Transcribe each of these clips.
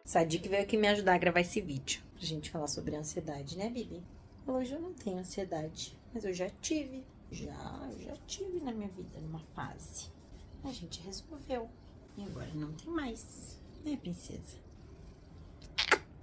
Sadia que veio aqui me ajudar a gravar esse vídeo. Pra gente falar sobre ansiedade, né, Bibi? Hoje eu não tenho ansiedade, mas eu já tive. Eu já tive na minha vida, numa fase. A gente resolveu. E agora não tem mais. Né, princesa?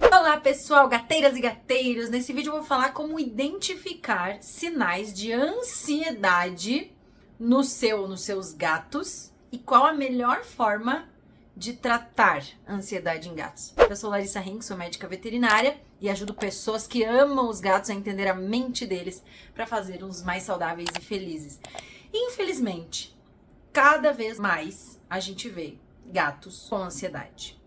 Olá, pessoal, gateiras e gateiros. Nesse vídeo eu vou falar como identificar sinais de ansiedade nos seus gatos e qual a melhor forma de tratar a ansiedade em gatos. Eu sou Larissa Henk, sou médica veterinária e ajudo pessoas que amam os gatos a entender a mente deles para fazê-los mais saudáveis e felizes. Infelizmente, cada vez mais a gente vê gatos com ansiedade,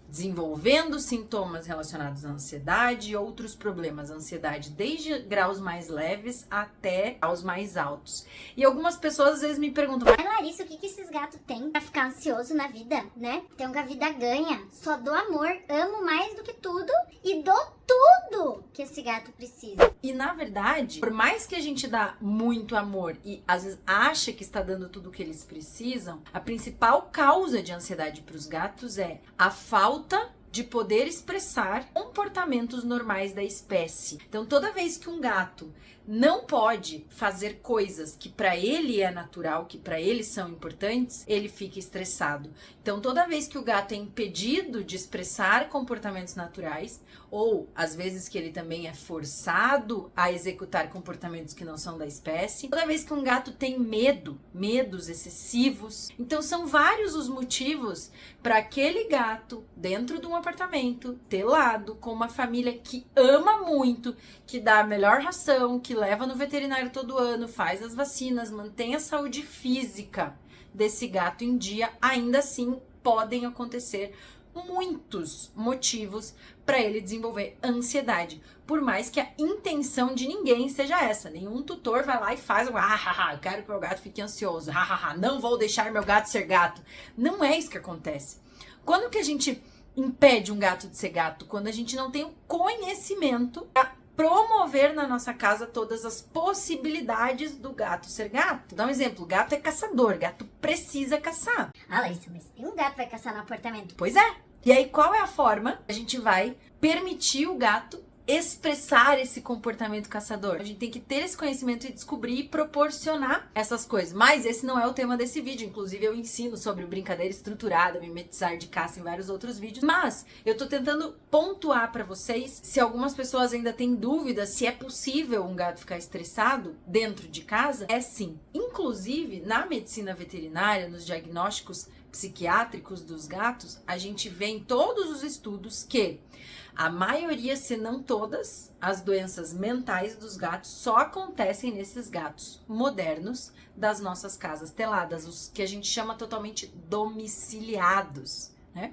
desenvolvendo sintomas relacionados à ansiedade e outros problemas, ansiedade desde graus mais leves até aos mais altos. E algumas pessoas às vezes me perguntam: Mas Larissa, o que esses gatos têm pra ficar ansioso na vida, né? Então que a vida ganha, só dou amor, amo mais do que tudo e dou tudo que esse gato precisa. E na verdade, por mais que a gente dá muito amor e às vezes acha que está dando tudo o que eles precisam, a principal causa de ansiedade para os gatos é a falta de poder expressar comportamentos normais da espécie. Então, toda vez que um gato não pode fazer coisas que para ele é natural, que para ele são importantes, ele fica estressado. Então, toda vez que o gato é impedido de expressar comportamentos naturais, ou às vezes que ele também é forçado a executar comportamentos que não são da espécie, toda vez que um gato tem medos excessivos, então são vários os motivos para aquele gato dentro de um apartamento telado com uma família que ama muito, que dá a melhor ração, que leva no veterinário todo ano, faz as vacinas, mantém a saúde física desse gato em dia, ainda assim podem acontecer muitos motivos para ele desenvolver ansiedade, por mais que a intenção de ninguém seja essa. Nenhum tutor vai lá e faz eu quero que meu gato fique ansioso, não vou deixar meu gato ser gato. Não é isso que acontece. Quando que a gente impede um gato de ser gato? Quando a gente não tem o conhecimento para promover na nossa casa todas as possibilidades do gato ser gato. Vou dar um exemplo: gato é caçador, gato precisa caçar. Ah, Larissa, mas tem um gato que vai caçar no apartamento. Pois é. E aí, qual é a forma que a gente vai permitir o gato expressar esse comportamento caçador? A gente tem que ter esse conhecimento e descobrir e proporcionar essas coisas. Mas esse não é o tema desse vídeo. Inclusive, eu ensino sobre brincadeira estruturada, mimetizar de caça em vários outros vídeos. Mas eu tô tentando pontuar para vocês se algumas pessoas ainda têm dúvidas se é possível um gato ficar estressado dentro de casa. É sim. Inclusive, na medicina veterinária, nos diagnósticos psiquiátricos dos gatos, a gente vê em todos os estudos que a maioria, se não todas, as doenças mentais dos gatos só acontecem nesses gatos modernos das nossas casas teladas, os que a gente chama totalmente domiciliados, né?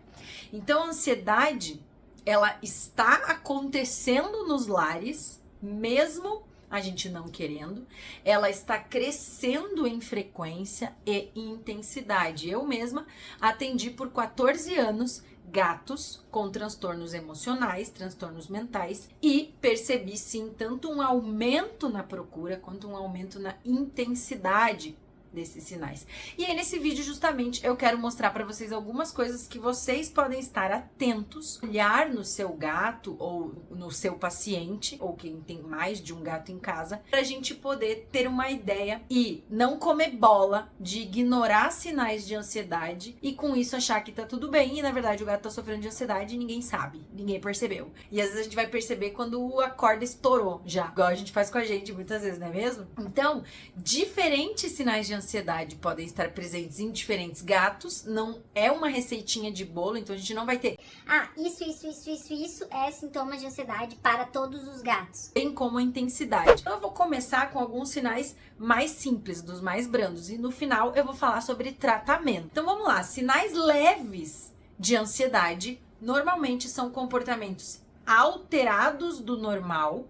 Então, a ansiedade, ela está acontecendo nos lares, mesmo a gente não querendo, ela está crescendo em frequência e intensidade. Eu mesma atendi por 14 anos gatos com transtornos emocionais, transtornos mentais, e percebi sim tanto um aumento na procura quanto um aumento na intensidade desses sinais. E aí nesse vídeo justamente eu quero mostrar para vocês algumas coisas que vocês podem estar atentos, olhar no seu gato ou no seu paciente, ou quem tem mais de um gato em casa, pra gente poder ter uma ideia e não comer bola de ignorar sinais de ansiedade e com isso achar que tá tudo bem e na verdade o gato tá sofrendo de ansiedade e ninguém sabe, ninguém percebeu. E às vezes a gente vai perceber quando a corda estourou já, igual a gente faz com a gente muitas vezes, não é mesmo? Então, diferentes sinais de ansiedade podem estar presentes em diferentes gatos, não é uma receitinha de bolo, então a gente não vai ter Isso é sintoma de ansiedade para todos os gatos. bem como a intensidade. Então eu vou começar com alguns sinais mais simples, dos mais brandos, e no final eu vou falar sobre tratamento. Então vamos lá, sinais leves de ansiedade normalmente são comportamentos alterados do normal,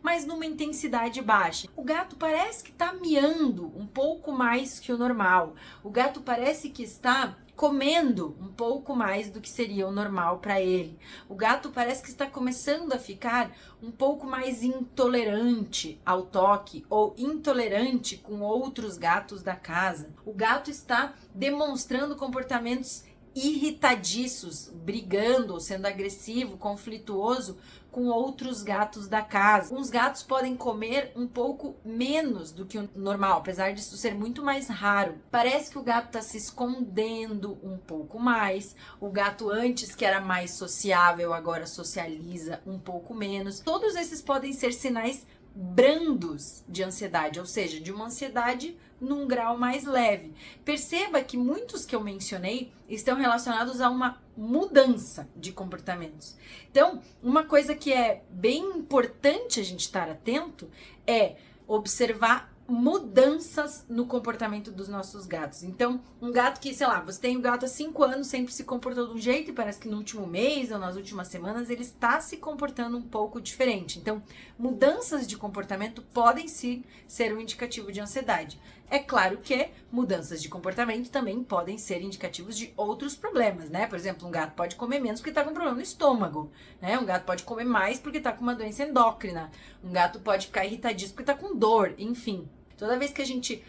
mas numa intensidade baixa. O gato parece que está miando um pouco mais que o normal. O gato parece que está comendo um pouco mais do que seria o normal para ele. O gato parece que está começando a ficar um pouco mais intolerante ao toque ou intolerante com outros gatos da casa. O gato está demonstrando comportamentos irritadiços, brigando, ou sendo agressivo, conflituoso com outros gatos da casa. Uns gatos podem comer um pouco menos do que o normal, apesar disso ser muito mais raro. Parece que o gato está se escondendo um pouco mais. O gato antes que era mais sociável, agora socializa um pouco menos. Todos esses podem ser sinais brandos de ansiedade, ou seja, de uma ansiedade num grau mais leve. Perceba que muitos que eu mencionei estão relacionados a uma mudança de comportamentos. Então, uma coisa que é bem importante a gente estar atento é observar mudanças no comportamento dos nossos gatos. Então, um gato que, sei lá, você tem um gato há 5 anos, sempre se comportou de um jeito e parece que no último mês ou nas últimas semanas ele está se comportando um pouco diferente. Então, mudanças de comportamento podem sim ser um indicativo de ansiedade. É claro que mudanças de comportamento também podem ser indicativos de outros problemas, né? Por exemplo, um gato pode comer menos porque está com um problema no estômago, né? Um gato pode comer mais porque está com uma doença endócrina. Um gato pode ficar irritadíssimo porque está com dor, enfim. Toda vez que a gente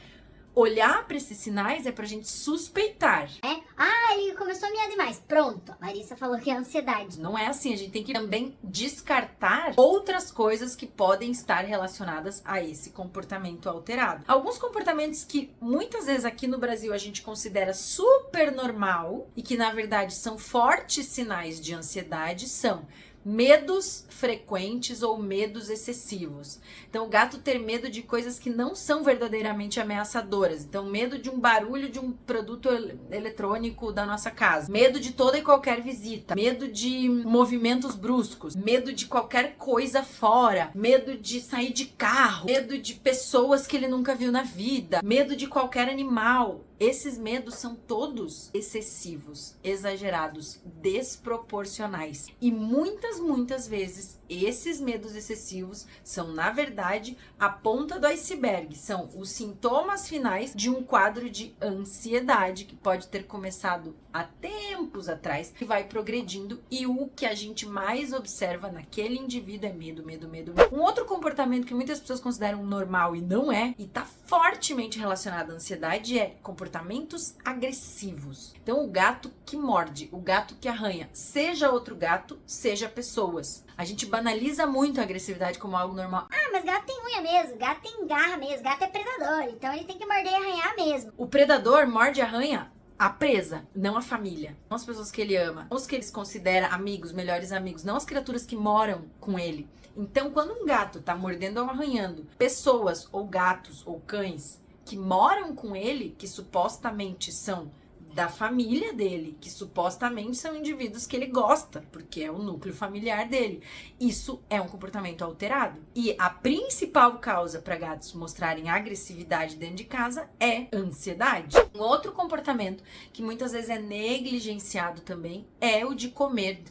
olhar para esses sinais é pra gente suspeitar. Ele começou a miar demais. Pronto, a Larissa falou que é ansiedade. Não é assim, a gente tem que também descartar outras coisas que podem estar relacionadas a esse comportamento alterado. Alguns comportamentos que muitas vezes aqui no Brasil a gente considera super normal e que na verdade são fortes sinais de ansiedade são medos frequentes ou medos excessivos. Então, o gato ter medo de coisas que não são verdadeiramente ameaçadoras. Então, medo de um barulho de um produto eletrônico da nossa casa. Medo de toda e qualquer visita. Medo de movimentos bruscos. Medo de qualquer coisa fora. Medo de sair de carro. Medo de pessoas que ele nunca viu na vida. Medo de qualquer animal. Esses medos são todos excessivos, exagerados, desproporcionais. E muitas vezes, esses medos excessivos são, na verdade, a ponta do iceberg. São os sintomas finais de um quadro de ansiedade que pode ter começado há tempos atrás e vai progredindo. E o que a gente mais observa naquele indivíduo é medo, medo, medo. Um outro comportamento que muitas pessoas consideram normal e não é, e está fortemente relacionado à ansiedade, é comportamentos agressivos. Então, o gato que morde, o gato que arranha, seja outro gato, seja pessoas. A gente banaliza muito a agressividade como algo normal. Mas gato tem unha mesmo, gato tem garra mesmo, gato é predador, então ele tem que morder e arranhar mesmo. O predador morde e arranha a presa, não a família, não as pessoas que ele ama, não os que eles considera amigos, melhores amigos, não as criaturas que moram com ele. Então, quando um gato tá mordendo ou arranhando pessoas ou gatos ou cães que moram com ele, que supostamente são da família dele, que supostamente são indivíduos que ele gosta, porque é o núcleo familiar dele. Isso é um comportamento alterado. E a principal causa para gatos mostrarem agressividade dentro de casa é ansiedade. Um outro comportamento que muitas vezes é negligenciado também é o de comer,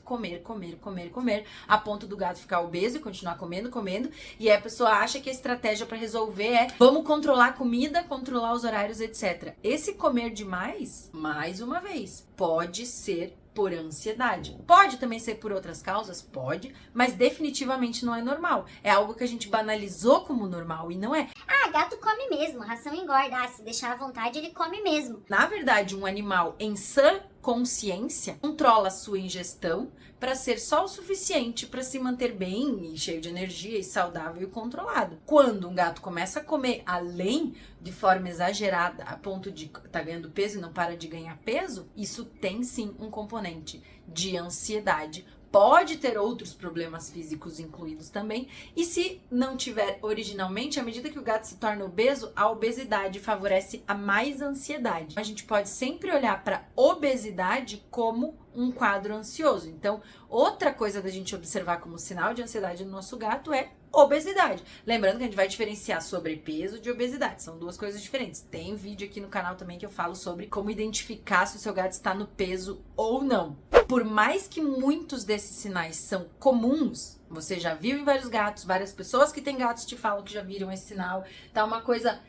a ponto do gato ficar obeso e continuar comendo, e aí a pessoa acha que a estratégia para resolver é vamos controlar a comida, controlar os horários, etc. Esse comer demais, mais uma vez, pode ser por ansiedade. Pode também ser por outras causas? Pode, mas definitivamente não é normal. É algo que a gente banalizou como normal e não é. Gato come mesmo, ração engorda. Se deixar à vontade, ele come mesmo. Na verdade, um animal em sã consciência controla a sua ingestão para ser só o suficiente para se manter bem e cheio de energia e saudável e controlado. Quando um gato começa a comer além, de forma exagerada, a ponto de estar ganhando peso e não para de ganhar peso, isso tem sim um componente de ansiedade. Pode ter outros problemas físicos incluídos também. E se não tiver originalmente, à medida que o gato se torna obeso, a obesidade favorece a mais ansiedade. A gente pode sempre olhar para obesidade como um quadro ansioso. Então, outra coisa da gente observar como sinal de ansiedade no nosso gato é obesidade. Lembrando que a gente vai diferenciar sobrepeso de obesidade. São duas coisas diferentes. Tem vídeo aqui no canal também que eu falo sobre como identificar se o seu gato está no peso ou não. Por mais que muitos desses sinais são comuns, você já viu em vários gatos, várias pessoas que têm gatos te falam que já viram esse sinal, tá uma coisa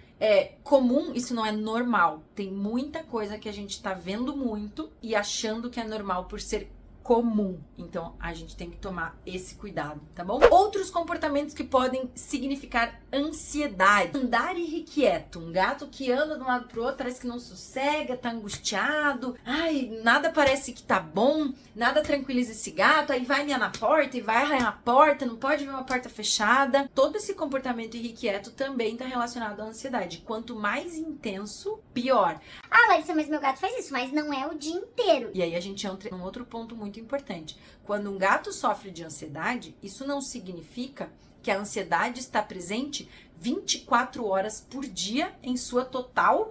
comum, isso não é normal. Tem muita coisa que a gente tá vendo muito e achando que é normal por ser comum. Então, a gente tem que tomar esse cuidado, tá bom? Outros comportamentos que podem significar ansiedade. Andar irrequieto. Um gato que anda de um lado pro outro, parece que não sossega, tá angustiado. Ai, nada parece que tá bom, nada tranquiliza esse gato. Aí vai miar na porta e vai arranhar a porta, não pode ver uma porta fechada. Todo esse comportamento irrequieto também tá relacionado à ansiedade. Quanto mais intenso, pior. Ah, Larissa, mas meu gato faz isso, mas não é o dia inteiro. E aí a gente entra num outro ponto muito importante. Quando um gato sofre de ansiedade, isso não significa que a ansiedade está presente 24 horas por dia em sua total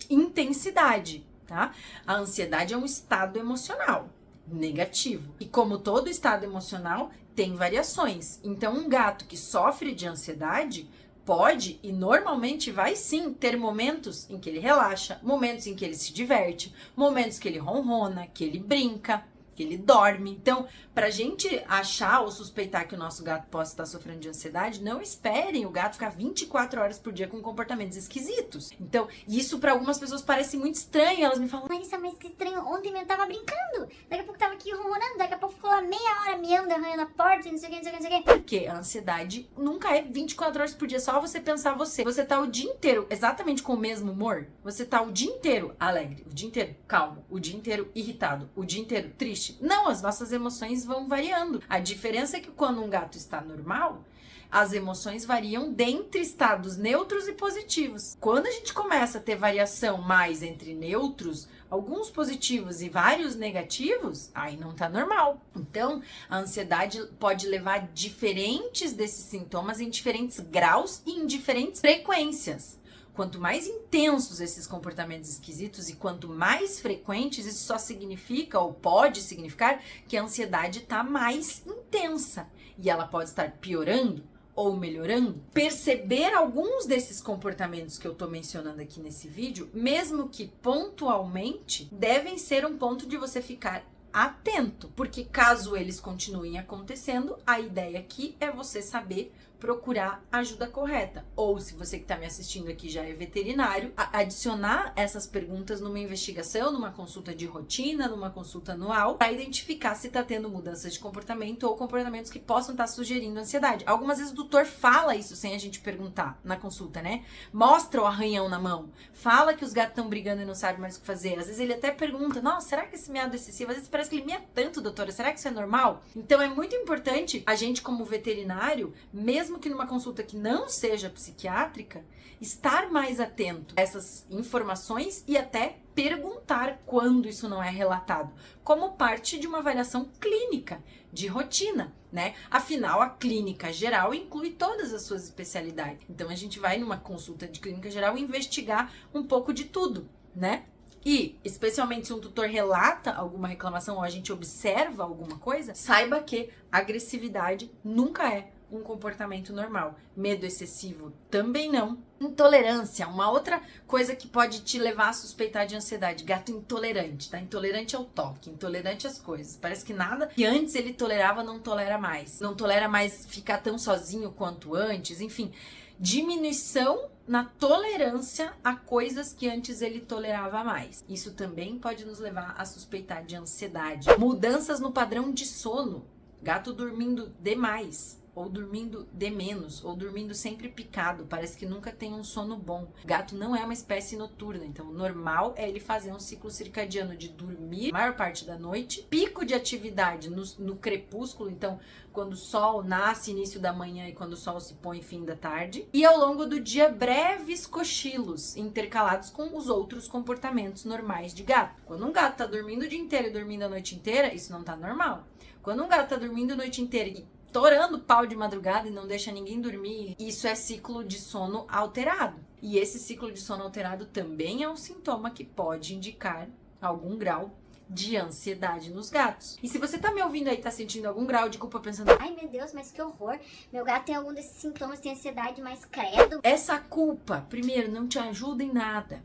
intensidade, tá? A ansiedade é um estado emocional negativo. E como todo estado emocional, tem variações. Então, um gato que sofre de ansiedade pode e normalmente vai sim ter momentos em que ele relaxa, momentos em que ele se diverte, momentos que ele ronrona, que ele brinca, que ele dorme. Então, pra gente achar ou suspeitar que o nosso gato possa estar sofrendo de ansiedade, não esperem o gato ficar 24 horas por dia com comportamentos esquisitos. Então, isso pra algumas pessoas parece muito estranho. Elas me falam, Larissa, mas que estranho, ontem eu tava brincando, daqui a pouco tava aqui ronronando, daqui a pouco ficou lá meia hora miando, arranhando a porta, não sei o que, não sei o que, não sei o que. porque a ansiedade nunca é 24 horas por dia, só você pensar você. Você tá o dia inteiro exatamente com o mesmo humor? Você tá o dia inteiro alegre, o dia inteiro calmo, o dia inteiro irritado, o dia inteiro triste? Não, as nossas emoções vão variando. A diferença é que quando um gato está normal, as emoções variam dentre estados neutros e positivos. Quando a gente começa a ter variação mais entre neutros, alguns positivos e vários negativos, aí não tá normal. Então, a ansiedade pode levar diferentes desses sintomas em diferentes graus e em diferentes frequências. Quanto mais intensos esses comportamentos esquisitos e quanto mais frequentes, isso só significa ou pode significar que a ansiedade está mais intensa. E ela pode estar piorando ou melhorando. Perceber alguns desses comportamentos que eu tô mencionando aqui nesse vídeo, mesmo que pontualmente, devem ser um ponto de você ficar atento. Porque caso eles continuem acontecendo, a ideia aqui é você saber procurar ajuda correta. Ou, se você que está me assistindo aqui já é veterinário, adicionar essas perguntas numa investigação, numa consulta de rotina, numa consulta anual, para identificar se está tendo mudanças de comportamento ou comportamentos que possam estar sugerindo ansiedade. Algumas vezes o tutor fala isso sem a gente perguntar na consulta, né? Mostra o arranhão na mão, fala que os gatos estão brigando e não sabem mais o que fazer. Às vezes ele até pergunta, nossa, será que esse miado é excessivo? Às vezes parece que ele mia tanto, doutora, será que isso é normal? Então é muito importante a gente, como veterinário, mesmo que numa consulta que não seja psiquiátrica, estar mais atento a essas informações e até perguntar quando isso não é relatado, como parte de uma avaliação clínica, de rotina, né? Afinal, a clínica geral inclui todas as suas especialidades. Então, a gente vai numa consulta de clínica geral investigar um pouco de tudo, né? E, especialmente se um tutor relata alguma reclamação ou a gente observa alguma coisa, saiba que agressividade nunca é um comportamento normal. Medo excessivo também não. Intolerância, uma outra coisa que pode te levar a suspeitar de ansiedade. Gato intolerante, tá? Intolerante ao toque, intolerante às coisas. Parece que nada que antes ele tolerava não tolera mais. Não tolera mais ficar tão sozinho quanto antes, enfim. Diminuição na tolerância a coisas que antes ele tolerava mais. Isso também pode nos levar a suspeitar de ansiedade. Mudanças no padrão de sono. Gato dormindo demais, ou dormindo de menos, ou dormindo sempre picado, parece que nunca tem um sono bom. Gato não é uma espécie noturna, então o normal é ele fazer um ciclo circadiano de dormir a maior parte da noite, pico de atividade no crepúsculo, então quando o sol nasce, início da manhã, e quando o sol se põe, fim da tarde, e ao longo do dia breves cochilos intercalados com os outros comportamentos normais de gato. Quando um gato tá dormindo o dia inteiro e dormindo a noite inteira, isso não tá normal. Quando um gato tá dormindo a noite inteira e torando pau de madrugada e não deixa ninguém dormir, isso é ciclo de sono alterado. E esse ciclo de sono alterado também é um sintoma que pode indicar algum grau de ansiedade nos gatos. E se você tá me ouvindo aí, tá sentindo algum grau de culpa pensando, ai meu Deus, mas que horror, meu gato tem algum desses sintomas, tem ansiedade, mas credo. Essa culpa, primeiro, não te ajuda em nada.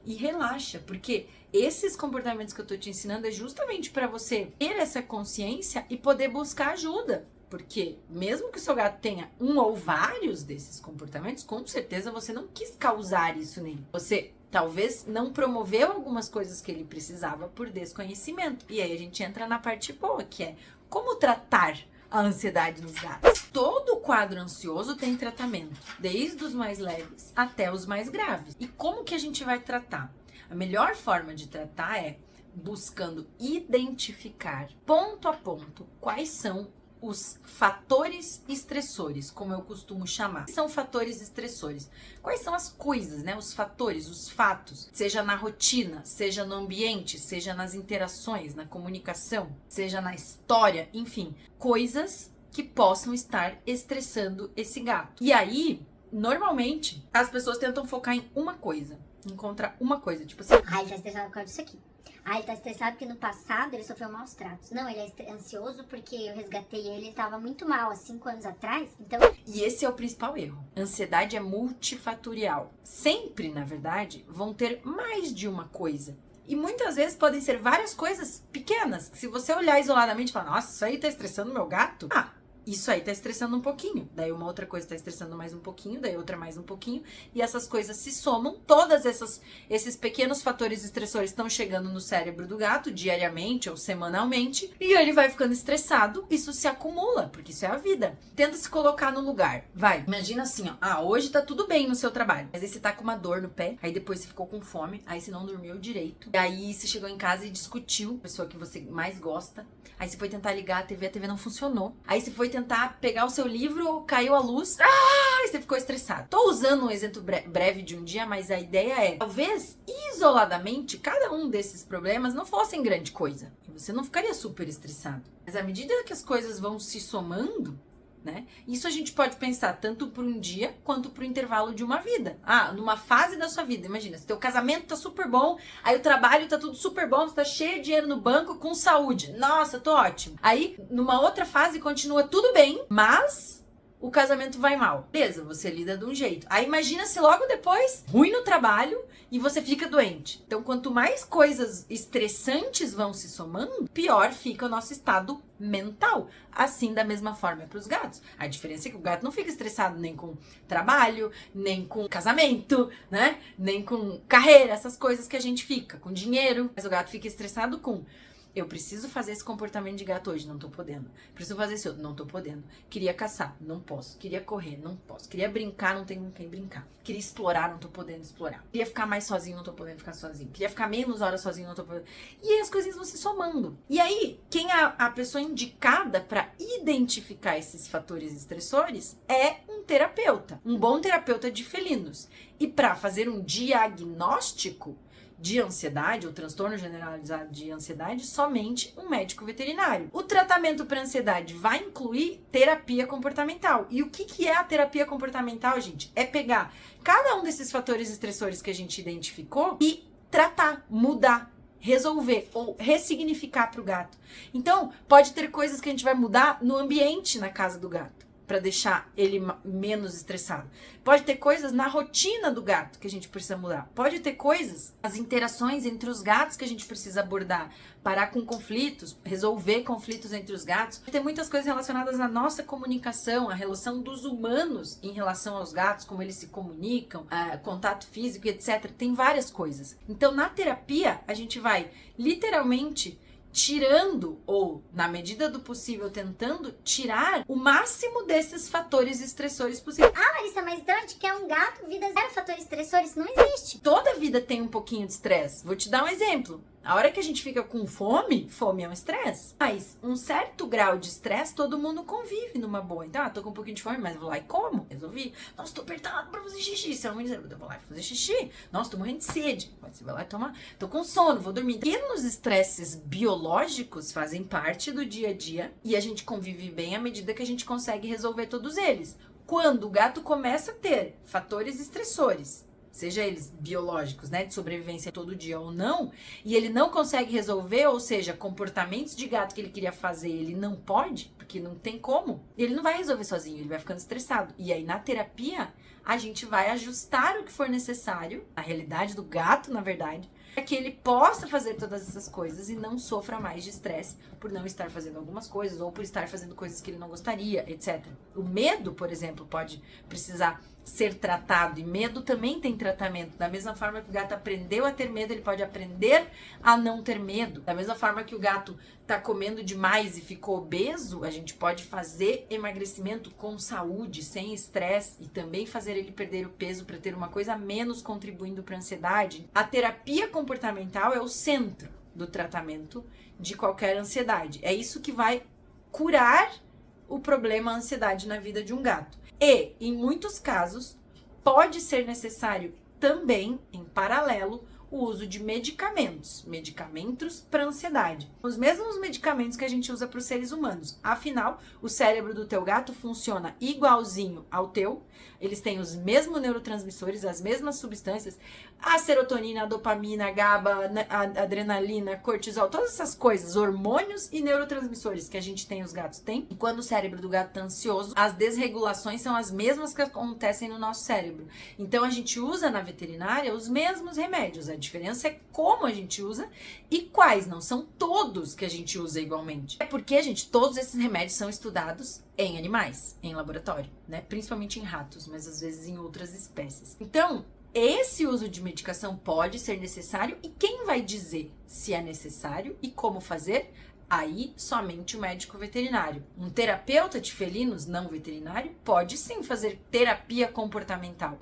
E relaxa, porque esses comportamentos que eu tô te ensinando é justamente para você ter essa consciência e poder buscar ajuda. Porque mesmo que o seu gato tenha um ou vários desses comportamentos, com certeza você não quis causar isso nele. Você Talvez não promoveu algumas coisas que ele precisava por desconhecimento. E aí a gente entra na parte boa, que é como tratar a ansiedade nos gatos. Todo quadro ansioso tem tratamento, desde os mais leves até os mais graves. E como que a gente vai tratar? A melhor forma de tratar é buscando identificar ponto a ponto quais são os fatores estressores, como eu costumo chamar. São fatores estressores. Quais são as coisas, né? Os fatores, os fatos, seja na rotina, seja no ambiente, seja nas interações, na comunicação, seja na história, enfim, coisas que possam estar estressando esse gato. E aí, normalmente, as pessoas tentam focar em uma coisa, encontrar uma coisa, tipo assim, ele tá estressado por causa disso aqui. Ele tá estressado porque no passado ele sofreu maus tratos. Não, ele é ansioso porque eu resgatei ele tava muito mal há 5 anos atrás. Então... E esse é o principal erro. Ansiedade é multifatorial. Sempre, na verdade, vão ter mais de uma coisa. E muitas vezes podem ser várias coisas pequenas. Que se você olhar isoladamente e falar, nossa, isso aí tá estressando meu gato. Isso aí tá estressando um pouquinho. Daí uma outra coisa tá estressando mais um pouquinho, daí outra mais um pouquinho. E essas coisas se somam. Todas esses pequenos fatores estressores estão chegando no cérebro do gato diariamente ou semanalmente. E ele vai ficando estressado. Isso se acumula, porque isso é a vida. Tenta se colocar no lugar. Vai. Imagina assim, ó. Hoje tá tudo bem no seu trabalho. Mas aí você tá com uma dor no pé. Aí depois você ficou com fome. Aí você não dormiu direito. E aí você chegou em casa e discutiu com a pessoa que você mais gosta. Aí você foi tentar ligar a TV não funcionou. Aí você foi tentar pegar o seu livro, caiu a luz. E você ficou estressado. Tô usando um exemplo breve de um dia, mas a ideia é, talvez, isoladamente, cada um desses problemas não fossem grande coisa. E você não ficaria super estressado. Mas à medida que as coisas vão se somando, né? Isso a gente pode pensar tanto por um dia quanto por intervalo de uma vida. Numa fase da sua vida, imagina, se teu casamento tá super bom, aí o trabalho tá tudo super bom, você tá cheio de dinheiro no banco, com saúde. Nossa, tô ótimo. Aí, numa outra fase, continua tudo bem, mas o casamento vai mal. Beleza, você lida de um jeito. Aí imagina se logo depois, ruim no trabalho e você fica doente. Então, quanto mais coisas estressantes vão se somando, pior fica o nosso estado mental. Assim, da mesma forma é para os gatos. A diferença é que o gato não fica estressado nem com trabalho, nem com casamento, né? Nem com carreira, essas coisas que a gente fica, com dinheiro. Mas o gato fica estressado com: eu preciso fazer esse comportamento de gato hoje, não tô podendo. Preciso fazer esse outro, não tô podendo. Queria caçar, não posso. Queria correr, não posso. Queria brincar, não tenho com quem brincar. Queria explorar, não tô podendo explorar. Queria ficar mais sozinho, não tô podendo ficar sozinho. Queria ficar menos horas sozinho, não tô podendo. E aí as coisinhas vão se somando. E aí, quem é a pessoa indicada para identificar esses fatores estressores é um terapeuta. Um bom terapeuta de felinos. E para fazer um diagnóstico de ansiedade ou transtorno generalizado de ansiedade, somente um médico veterinário. O tratamento para ansiedade vai incluir terapia comportamental. E o que é a terapia comportamental, gente? É pegar cada um desses fatores estressores que a gente identificou e tratar, mudar, resolver ou ressignificar para o gato. Então, pode ter coisas que a gente vai mudar no ambiente na casa do gato, para deixar ele menos estressado. Pode ter coisas na rotina do gato que a gente precisa mudar. Pode ter coisas, as interações entre os gatos que a gente precisa abordar, parar com conflitos, resolver conflitos entre os gatos. Tem muitas coisas relacionadas à nossa comunicação, à relação dos humanos em relação aos gatos, como eles se comunicam, contato físico, etc. Tem várias coisas. Então, na terapia, a gente vai literalmente tirando, ou na medida do possível tentando tirar o máximo desses fatores estressores possíveis. Larissa, mas então a gente quer um gato, vida zero fatores estressores, não existe. Toda vida tem um pouquinho de estresse. Vou te dar um exemplo. A hora que a gente fica com fome, fome é um estresse. Mas um certo grau de estresse, todo mundo convive numa boa. Então, tô com um pouquinho de fome, mas vou lá e como. Resolvi. Nossa, tô apertado pra fazer xixi. Se eu vou lá e fazer xixi. Nossa, tô morrendo de sede. Você vai lá e tomar. Tô com sono, vou dormir. Pequenos estresses biológicos fazem parte do dia a dia. E a gente convive bem à medida que a gente consegue resolver todos eles. Quando o gato começa a ter fatores estressores, seja eles biológicos, né, de sobrevivência todo dia ou não, e ele não consegue resolver, ou seja, comportamentos de gato que ele queria fazer, ele não pode, porque não tem como, ele não vai resolver sozinho, ele vai ficando estressado. E aí, na terapia, a gente vai ajustar o que for necessário, a realidade do gato, na verdade, para que ele possa fazer todas essas coisas e não sofra mais de estresse por não estar fazendo algumas coisas ou por estar fazendo coisas que ele não gostaria, etc. O medo, por exemplo, pode precisar ser tratado, e medo também tem tratamento. Da mesma forma que o gato aprendeu a ter medo, ele pode aprender a não ter medo. Da mesma forma que o gato tá comendo demais e ficou obeso, a gente pode fazer emagrecimento com saúde, sem estresse, e também fazer ele perder o peso para ter uma coisa a menos contribuindo para a ansiedade. A terapia comportamental é o centro do tratamento de qualquer ansiedade. É isso que vai curar o problema ansiedade na vida de um gato. E, em muitos casos, pode ser necessário também, em paralelo, o uso de medicamentos para ansiedade. Os mesmos medicamentos que a gente usa para os seres humanos. Afinal, o cérebro do teu gato funciona igualzinho ao teu. Eles têm os mesmos neurotransmissores, as mesmas substâncias. A serotonina, a dopamina, a GABA, a adrenalina, cortisol, todas essas coisas, hormônios e neurotransmissores que a gente tem, os gatos têm. E quando o cérebro do gato está ansioso, as desregulações são as mesmas que acontecem no nosso cérebro. Então, a gente usa na veterinária os mesmos remédios. A diferença é como a gente usa e quais. Não são todos que a gente usa igualmente. É porque, gente, todos esses remédios são estudados em animais, em laboratório, né? Principalmente em ratos, mas às vezes em outras espécies. Então, esse uso de medicação pode ser necessário, e quem vai dizer se é necessário e como fazer? Aí, somente o médico veterinário. Um terapeuta de felinos não veterinário pode sim fazer terapia comportamental.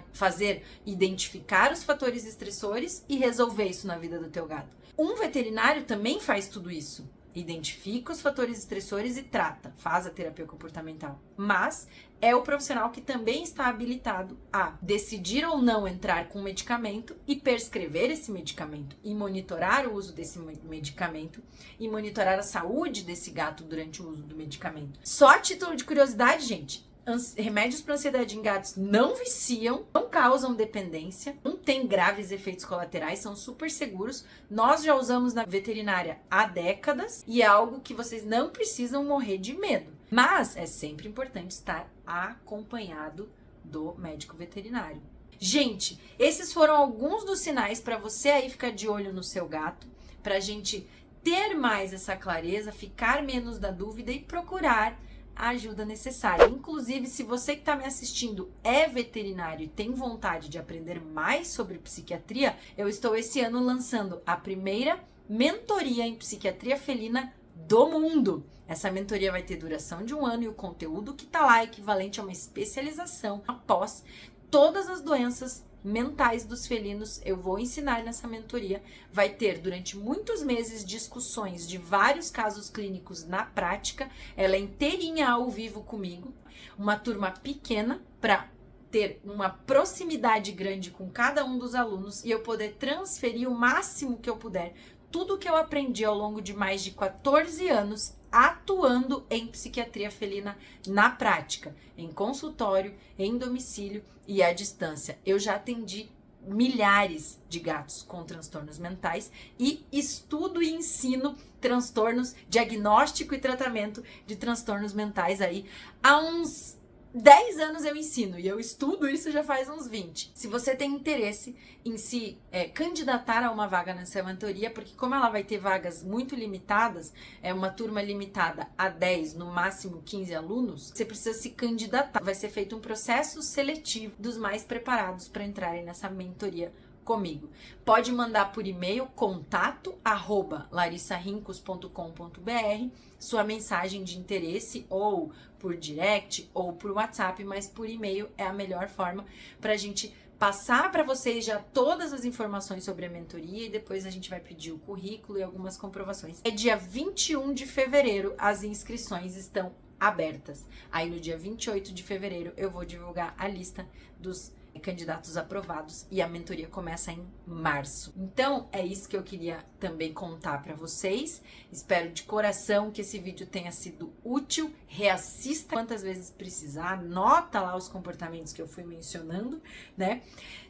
Identificar os fatores estressores e resolver isso na vida do teu gato. Um veterinário também faz tudo isso. Identifica os fatores estressores e trata, faz a terapia comportamental. Mas é o profissional que também está habilitado a decidir ou não entrar com medicamento e prescrever esse medicamento, e monitorar o uso desse medicamento, e monitorar a saúde desse gato durante o uso do medicamento. Só a título de curiosidade, gente, remédios para ansiedade em gatos não viciam, não causam dependência, não tem graves efeitos colaterais, são super seguros. Nós já usamos na veterinária há décadas e é algo que vocês não precisam morrer de medo. Mas é sempre importante estar acompanhado do médico veterinário. Gente, esses foram alguns dos sinais para você aí ficar de olho no seu gato, para a gente ter mais essa clareza, ficar menos da dúvida e procurar a ajuda necessária. Inclusive, se você que está me assistindo é veterinário e tem vontade de aprender mais sobre psiquiatria, eu estou esse ano lançando a primeira mentoria em psiquiatria felina do mundo. Essa mentoria vai ter duração de 1 ano e o conteúdo que está lá é equivalente a uma especialização após todas as doenças mentais dos felinos. Eu vou ensinar nessa mentoria. Vai ter durante muitos meses discussões de vários casos clínicos na prática. Ela é inteirinha ao vivo comigo. Uma turma pequena para ter uma proximidade grande com cada um dos alunos e eu poder transferir o máximo que eu puder tudo que eu aprendi ao longo de mais de 14 anos atuando em psiquiatria felina na prática, em consultório, em domicílio e à distância. Eu já atendi milhares de gatos com transtornos mentais e estudo e ensino transtornos, diagnóstico e tratamento de transtornos mentais aí há uns 10 anos eu ensino e eu estudo isso já faz uns 20. Se você tem interesse em se candidatar a uma vaga nessa mentoria, porque como ela vai ter vagas muito limitadas, é uma turma limitada a 10, no máximo 15 alunos, você precisa se candidatar. Vai ser feito um processo seletivo dos mais preparados para entrarem nessa mentoria comigo. Pode mandar por e-mail contato@larissarincos.com.br sua mensagem de interesse, ou por direct ou por WhatsApp, mas por e-mail é a melhor forma para a gente passar para vocês já todas as informações sobre a mentoria e depois a gente vai pedir o currículo e algumas comprovações. É dia 21 de fevereiro, as inscrições estão abertas. Aí no dia 28 de fevereiro eu vou divulgar a lista dos candidatos aprovados e a mentoria começa em março. Então, é isso que eu queria também contar para vocês. Espero de coração que esse vídeo tenha sido útil. Reassista quantas vezes precisar, anota lá os comportamentos que eu fui mencionando, né?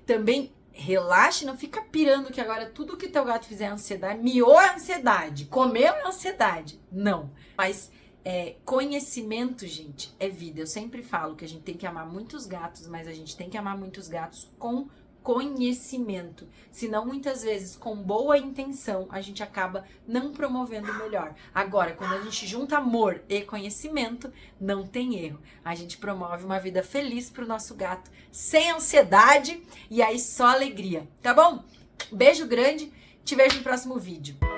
Também relaxe, não fica pirando que agora tudo que teu gato fizer é ansiedade, miou é ansiedade, comeu é ansiedade. Não, mas conhecimento, gente, é vida. Eu sempre falo que a gente tem que amar muitos gatos, mas a gente tem que amar muitos gatos com conhecimento. Senão, muitas vezes, com boa intenção, a gente acaba não promovendo o melhor. Agora, quando a gente junta amor e conhecimento, não tem erro. A gente promove uma vida feliz pro nosso gato, sem ansiedade e aí só alegria, tá bom? Beijo grande, te vejo no próximo vídeo.